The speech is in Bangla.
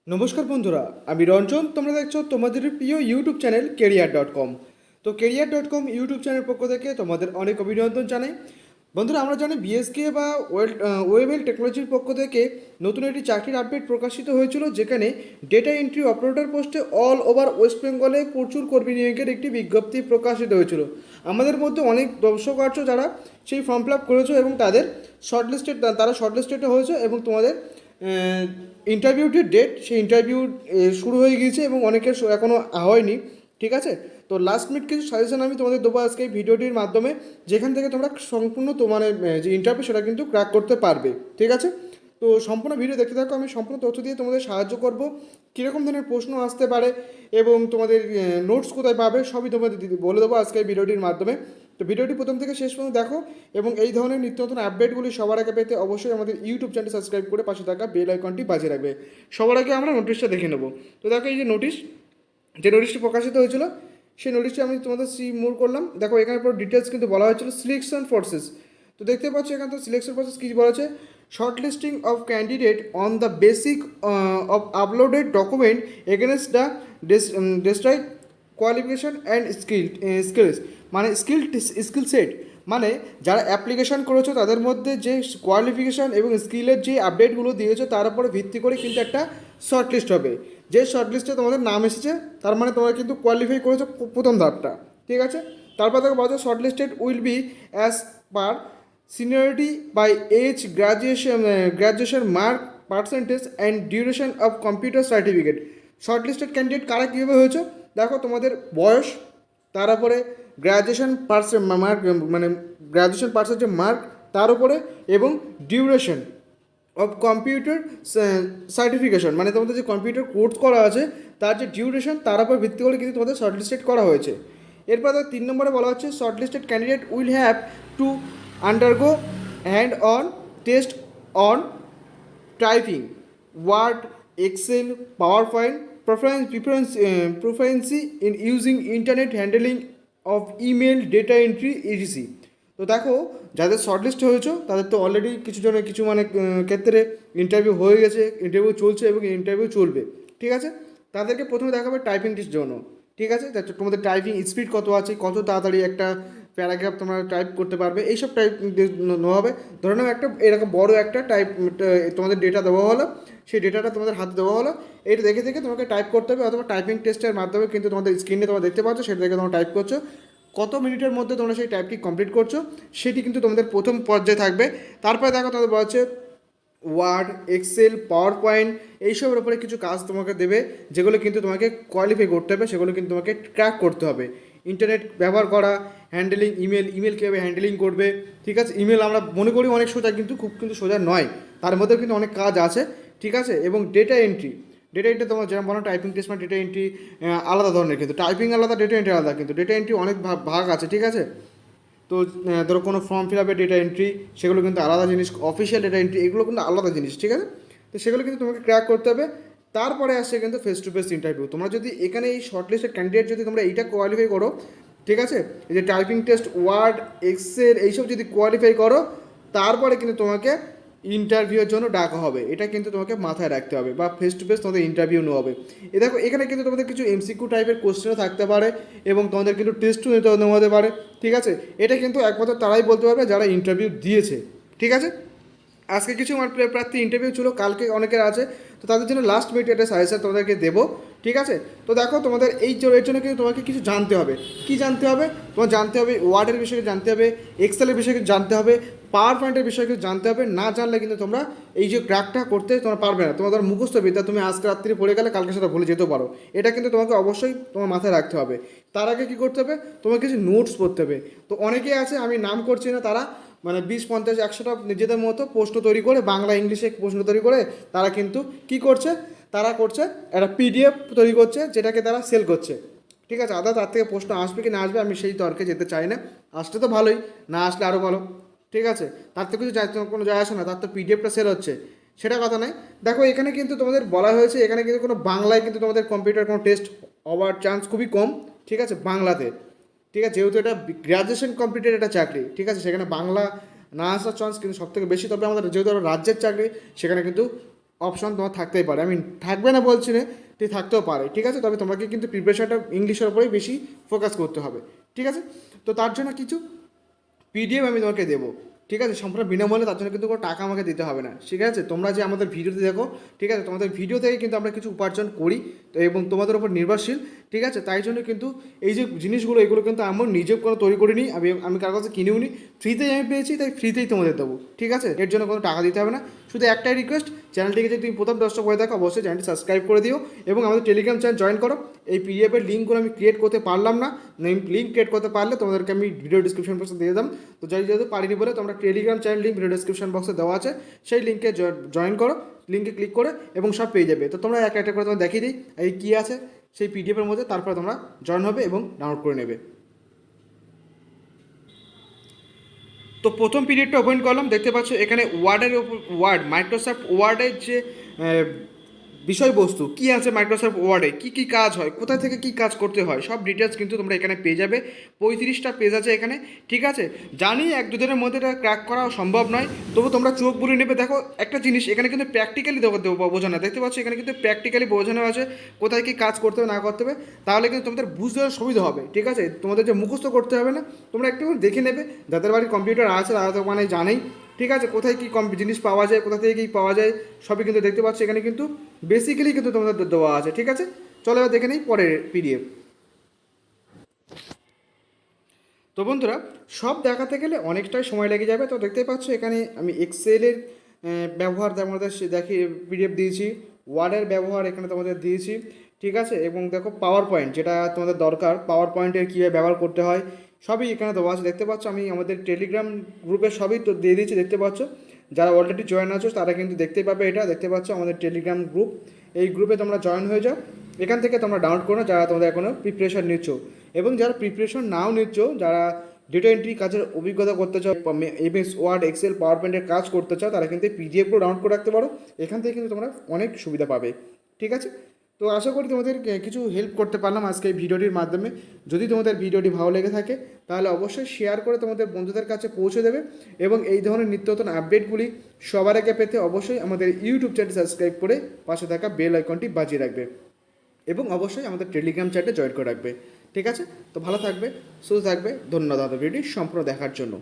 নমস্কার বন্ধুরা, আমি রঞ্জন। তোমরা দেখছো তোমাদের প্রিয় ইউটিউব চ্যানেল কেরিয়ার.com। তো কেরিয়ার.com ইউটিউব চ্যানেল পক্ষ থেকে তোমাদের অনেক অভিনন্দন জানাই। বন্ধুরা, আমরা জানি বিএসকে বা ওয়েবেল টেকনোলজির পক্ষ থেকে নতুন একটি চাকরির আপডেট প্রকাশিত হয়েছিল, যেখানে ডেটা এন্ট্রি অপারেটর পোস্টে অল ওভার ওয়েস্ট বেঙ্গলে প্রচুর কর্মী নিয়োগের একটি বিজ্ঞপ্তি প্রকাশিত হয়েছিল। আমাদের মধ্যে অনেক দর্শক আছো যারা সেই ফর্ম ফিল আপ করেছো এবং তারা শর্টলিস্টেড হয়েছে এবং তোমাদের ইন্টারভিউ যে ডেট, সেই ইন্টারভিউ শুরু হয়ে গিয়েছে এবং অনেকের এখনও হয়নি। ঠিক আছে, তো লাস্ট মিনিট কিছু সাজেশন আমি তোমাদের দেবো আজকে এই ভিডিওটির মাধ্যমে, যেখান থেকে তোমরা সম্পূর্ণ তোমার যে ইন্টারভিউ সেটা কিন্তু ক্র্যাক করতে পারবে। ঠিক আছে, তো সম্পূর্ণ ভিডিও দেখতে থাকো। আমি সম্পূর্ণ তথ্য দিয়ে তোমাদের সাহায্য করব, কীরকম ধরনের প্রশ্ন আসতে পারে এবং তোমাদের নোটস কোথায় পাবে সবই তোমাদের বলে দেবো আজকে এই ভিডিওটির মাধ্যমে। তো ভিডিওটি প্রথম থেকে শেষ পর্যন্ত দেখো এবং এই ধরনের নিত্য নতুন আপডেটগুলি সবার আগে পেতে অবশ্যই আমাদের ইউটিউব চ্যানেল সাবস্ক্রাইব করে পাশে থাকা বেল আইকনটি বাজিয়ে রাখবে। সবার আগে আমরা নোটিশটা দেখে নেব। তো দেখো, এই যে নোটিশটি প্রকাশিত হয়েছিল, সেই নোটিশটি আমি তোমাদের মুভ করলাম। দেখো, এখানে পুরো ডিটেলস কিন্তু বলা হয়েছিল সিলেকশন প্রসেস। তো দেখতে পাচ্ছ এখানে তো সিলেকশন প্রসেস কী বলা হচ্ছে, short listing of candidate on the basic of uploaded document against the desired qualification and skills, মানে স্কিল সেট, মানে যারা অ্যাপ্লিকেশান করেছো তাদের মধ্যে যে কোয়ালিফিকেশান এবং স্কিলের যে আপডেটগুলো দিয়েছো তার উপরে ভিত্তি করে কিন্তু একটা শর্ট লিস্ট হবে। যে শর্ট লিস্টে তোমাদের নাম এসেছে তার মানে তোমরা কিন্তু কোয়ালিফাই করেছো প্রথম ধাপটা। ঠিক আছে, তারপর দেখো বলছো short listed will be as per seniority by age, graduation mark, percentage and duration of computer certificate. Short listed candidate কারা কীভাবে হয়েছে দেখো, তোমাদের বয়স, তার উপরে গ্র্যাজুয়েশন পার্সেন্ট মার্ক, মানে গ্র্যাজুয়েশন পার্সেন্ট যে মার্ক তার উপরে, এবং ডিউরেশন অফ কম্পিউটার সার্টিফিকেশন, মানে তোমাদের যে কম্পিউটার কোর্স করা আছে তার যে ডিউরেশন তার উপর ভিত্তি করে কিন্তু তোমাদের শর্টলিস্টেড করা হয়েছে। এরপর 3 নম্বরে বলা হচ্ছে shortlisted candidate will have to undergo hand on test on typing, word, excel, PowerPoint, proficiency in using internet handling of email, data entry, etc. তো দেখো, যাদের শর্টলিস্ট হয়েছে তাদের তো অলরেডি কিছু ক্ষেত্রে ইন্টারভিউ হয়ে গেছে, ইন্টারভিউ চলছে এবং ইন্টারভিউ চলবে। ঠিক আছে, তাদেরকে প্রথমে দেখাবে টাইপিং টেস্ট জন্য। ঠিক আছে, তোমাদের টাইপিং স্পিড কত আছে, কত তাড়াতাড়ি একটা প্যারাগ্রাফ তোমরা টাইপ করতে পারবে, এইসব টাইপ নেওয়া হবে। ধরে নাও একটা এরকম বড় একটা তোমাদের ডেটা দেওয়া হলো, সেই ডেটাটা তোমাদের হাতে দেওয়া হলো, এইটা দেখে দেখে তোমাকে টাইপ করতে হবে, অথবা টাইপিং টেস্টের মাধ্যমে কিন্তু তোমাদের স্ক্রিনে তোমরা দেখতে পাচ্ছ, সেটা দেখে তোমরা টাইপ করছো, কত মিনিটের মধ্যে তোমরা সেই টাইপটি কমপ্লিট করছো সেটি কিন্তু তোমাদের প্রথম পর্যায়ে থাকবে। তারপরে দেখো তোমাদের বলা হচ্ছে ওয়ার্ড, এক্সেল, পাওয়ার পয়েন্ট, এইসবের উপরে কিছু কাজ তোমাকে দেবে, যেগুলো কিন্তু তোমাকে কোয়ালিফাই করতে হবে, সেগুলো কিন্তু তোমাকে ট্র্যাক করতে হবে। ইন্টারনেট ব্যবহার করা, হ্যান্ডেলিং ইমেল কীভাবে হ্যান্ডেলিং করবে। ঠিক আছে, ইমেল আমরা মনে করি অনেক সোজা, কিন্তু খুব কিন্তু সোজা নয়, তার মধ্যে কিন্তু অনেক কাজ আছে। ঠিক আছে, এবং ডেটা এন্ট্রি তোমার যেমন বলো টাইপিং টেস্ট, মানে ডেটা এন্ট্রি আলাদা ধরনের, কিন্তু টাইপিং আলাদা, ডেটা এন্ট্রি আলাদা, কিন্তু ডেটা এন্ট্রি অনেক ভাগ আছে। ঠিক আছে, তো ধরো কোনো ফর্ম ফিল আপের ডেটা এন্ট্রি, সেগুলো কিন্তু আলাদা জিনিস, অফিসিয়াল ডেটা এন্ট্রি এগুলো কিন্তু আলাদা জিনিস। ঠিক আছে, তো সেগুলো কিন্তু তোমাকে ক্র্যাক করতে হবে। তারপরে আসছে কিন্তু ফেস টু ফেস ইন্টারভিউ। তোমরা যদি এখানে এই শর্টলিস্টেড ক্যান্ডিডেট যদি তোমরা এইটা কোয়ালিফাই করো, ঠিক আছে, এই যে টাইপিং টেস্ট, ওয়ার্ড, এক্সেল এইসব যদি কোয়ালিফাই করো, তারপরে কিন্তু তোমাকে ইন্টারভিউর জন্য ডাকা হবে। এটা কিন্তু তোমাকে মাথায় রাখতে হবে, বা ফেস টু ফেস তোমাদের ইন্টারভিউ নেওয়া হবে। এ দেখো, এখানে কিন্তু তোমাদের কিছু এমসিকিউ টাইপের কোশ্চেনও থাকতে পারে এবং তোমাদের কিন্তু টেস্টও নেওয়া হতে পারে। ঠিক আছে, এটা কিন্তু একমাত্র তারাই বলতে পারবে যারা ইন্টারভিউ দিয়েছে। ঠিক আছে, আজকে কিছু আমার প্রার্থী ইন্টারভিউ ছিল, কালকে অনেকের আছে, তো তাদের জন্য লাস্ট মিনিট একটা সাজেশন তোমাদেরকে দেবো। ঠিক আছে, তো দেখো তোমাদের এর জন্য কিন্তু তোমাকে কিছু জানতে হবে। কি জানতে হবে? তোমার জানতে হবে ওয়ার্ডের বিষয়ে জানতে হবে, এক্সেলের বিষয়ে জানতে হবে, পাওয়ার পয়েন্টের বিষয়ে কিছু জানতে হবে। না জানলে কিন্তু তোমরা এই যে ক্র্যাকটা করতে তোমরা পারবে না। তোমাদের মুখস্থ বিদ্যা তুমি আজকে রাত্রি পড়ে গেলে কালকে সেটা ভুলে যেতেও পারো। এটা কিন্তু তোমাকে অবশ্যই তোমার মাথায় রাখতে হবে। তার আগে কী করতে হবে? তোমাকে কিছু নোটস পড়তে হবে। তো অনেকেই আছে, আমি নাম করছি না, তারা মানে 20, 50, 100টা নিজেদের মতো প্রশ্ন তৈরি করে, বাংলা ইংলিশে প্রশ্ন তৈরি করে তারা কিন্তু কী করছে, তারা করছে একটা পিডিএফ তৈরি করছে, যেটাকে তারা সেল করছে। ঠিক আছে, তার থেকে প্রশ্ন আসবে কি না আসবে আমি সেই তর্কে যেতে চাই না। আসলে তো ভালোই, না আসলে আরও ভালো। ঠিক আছে, তার তো কিছু কোনো যায় আসে না, তার তো পিডিএফটা সেল হচ্ছে, সেটা কথা নয়। দেখো, এখানে কিন্তু তোমাদের বলা হয়েছে, এখানে কিন্তু কোনো বাংলায় কিন্তু তোমাদের কম্পিউটার কোনো টেস্ট হওয়ার চান্স খুবই কম। ঠিক আছে, বাংলাতে। ঠিক আছে, যেহেতু এটা গ্র্যাজুয়েশন কমপ্লিটেড একটা চাকরি, ঠিক আছে, সেখানে বাংলা না আসার চান্স কিন্তু সবথেকে বেশি। তবে আমাদের যেহেতু রাজ্যের চাকরি, সেখানে কিন্তু অপশন তোমার থাকতেই পারে, আমি থাকবে না বলছি না, ঠিক থাকতেও পারে, ঠিক আছে। তবে তোমাকে কিন্তু প্রিপারেশনটা ইংলিশের উপরেই বেশি ফোকাস করতে হবে, ঠিক আছে। তো তার জন্য কিছু পিডিএফ আমি তোমাকে দেবো, ঠিক আছে, সম্পূর্ণ বিনামূল্যে, তার জন্য কিন্তু কোনো টাকা আমাকে দিতে হবে না, ঠিক আছে। তোমরা যে আমাদের ভিডিওতে দেখো, ঠিক আছে, তোমাদের ভিডিও থেকে কিন্তু আমরা কিছু উপার্জন করি, তো এবং তোমাদের উপর নির্ভরশীল, ঠিক আছে। তাই জন্য কিন্তু এই যে জিনিসগুলো, এগুলো কিন্তু আমার নিজেও কোনো তৈরি করিনি, আমি কারোর কাছে কিনেও নি, ফ্রিতেই আমি পেয়েছি, তাই ফ্রিতেই তোমাদের দেবো, ঠিক আছে। এর জন্য কোনো টাকা দিতে হবে না, শুধু একটাই রিকোয়েস্ট, চ্যানেলটিকে যদি তুমি প্রথম দর্শক হয়ে থাকো অবশ্যই চ্যানেলটি সাবস্ক্রাইব করে দিও এবং আমাদের টেলিগ্রাম চ্যানেল জয়েন করো। এই পিডিএফের লিঙ্কগুলো আমি ক্রিয়েট করতে পারলাম না, লিঙ্ক ক্রিয়েট করতে পারলে তোমাদেরকে আমি ভিডিও ডিসক্রিপশন বক্সে দিয়ে দিলাম। তো যেহেতু পারিনি বলে তোমরা Telegram channel link video description বক্সে দেওয়া আছে, সেই লিঙ্কে জয়েন করো, লিঙ্কে ক্লিক করে এবং সব পেয়ে যাবে। তো তোমরা একটা একটা করে তোমরা দেখিয়ে দিই এই কী আছে সেই পিডিএফের মধ্যে, তারপরে তোমরা জয়েন হবে এবং ডাউনলোড করে নেবে। তো প্রথম পিডিএফটা ওপেন করলাম, দেখতে পাচ্ছ এখানে ওয়ার্ড মাইক্রোসফট ওয়ার্ডের যে বিষয়বস্তু কী আছে, মাইক্রোসফট ওয়ার্ডে কী কী কাজ হয়, কোথা থেকে কী কাজ করতে হয়, সব ডিটেলস কিন্তু তোমরা এখানে পেয়ে যাবে। 35টা পেজ আছে এখানে, ঠিক আছে। জানি এক দুদিনের মধ্যে এটা ক্র্যাক করা সম্ভব নয়, তবু তোমরা চোখ বুলিয়ে নেবে। দেখো একটা জিনিস এখানে কিন্তু প্র্যাকটিক্যালি বোঝানো, দেখতে পাচ্ছ এখানে কিন্তু প্র্যাকটিক্যালি বোঝানো আছে কোথায় কী কাজ করতে হবে না করতে হবে, তাহলে কিন্তু তোমাদের বুঝতে সুবিধা হবে, ঠিক আছে। তোমাদের যে মুখস্থ করতে হবে না, তোমরা একটু দেখে নেবে, যাদের বাড়ির কম্পিউটার আছে তারা তো মানে জানেই, ঠিক আছে, কোথায় কী জিনিস পাওয়া যায়, কোথা থেকে কী পাওয়া যায়, সবই কিন্তু দেখতে পাচ্ছ এখানে কিন্তু বেসিক্যালি কিন্তু তোমাদের দেওয়া আছে, ঠিক আছে। চলো এবার দেখে নিই পরের পিডিএফ। তো বন্ধুরা, সব দেখাতে গেলে অনেকটাই সময় লেগে যাবে। তো দেখতেই পাচ্ছ এখানে আমি এক্সেলের ব্যবহার তোমাদের দেখি পিডিএফ দিয়েছি, ওয়ার্ডের ব্যবহার এখানে তোমাদের দিয়েছি, ঠিক আছে। এবং দেখো পাওয়ার পয়েন্ট যেটা তোমাদের দরকার, পাওয়ার পয়েন্টের কীভাবে ব্যবহার করতে হয় সবই এখানে দেওয়া আছে, দেখতে পাচ্ছ। আমি আমাদের টেলিগ্রাম গ্রুপে সবই তো দিয়ে দিয়েছি, দেখতে পাচ্ছ। যারা অলরেডি জয়েন আছো তারা কিন্তু দেখতেই পাবে, এটা দেখতে পাচ্ছ আমাদের টেলিগ্রাম গ্রুপ, এই গ্রুপে তোমরা জয়েন হয়ে যাও, এখান থেকে তোমরা ডাউনলোড করো যারা তোমাদের এখনও প্রিপারেশন নিচ্ছ। এবং যারা প্রিপারেশন নাও নিচ্ছ, যারা ডেটা এন্ট্রি কাজের অভিজ্ঞতা করতে চাও, এমএস ওয়ার্ড এক্সেল পাওয়ার পয়েন্টের কাজ করতে চাও, তারা কিন্তু পিডিএফগুলো ডাউনলোড করে রাখতে পারো, এখান থেকে কিন্তু তোমরা অনেক সুবিধা পাবে, ঠিক আছে। তো আশা করি তোমাদের কিছু হেল্প করতে পারলাম আজকে এই ভিডিওটির মাধ্যমে। যদি তোমাদের ভিডিওটি ভালো লেগে থাকে তাহলে অবশ্যই শেয়ার করে তোমাদের বন্ধুদের কাছে পৌঁছে দেবে এবং এই ধরনের নিত্য নতুন আপডেটগুলি সবার আগে পেতে অবশ্যই আমাদের ইউটিউব চ্যানেল সাবস্ক্রাইব করে পাশে থাকা বেল আইকনটি বাজিয়ে রাখবে এবং অবশ্যই আমাদের টেলিগ্রাম চ্যানেলে জয়েন করে রাখবে, ঠিক আছে। তো ভালো থাকবে, সুস্থ থাকবে, ধন্যবাদ ভিডিওটি সম্পূর্ণ দেখার জন্য।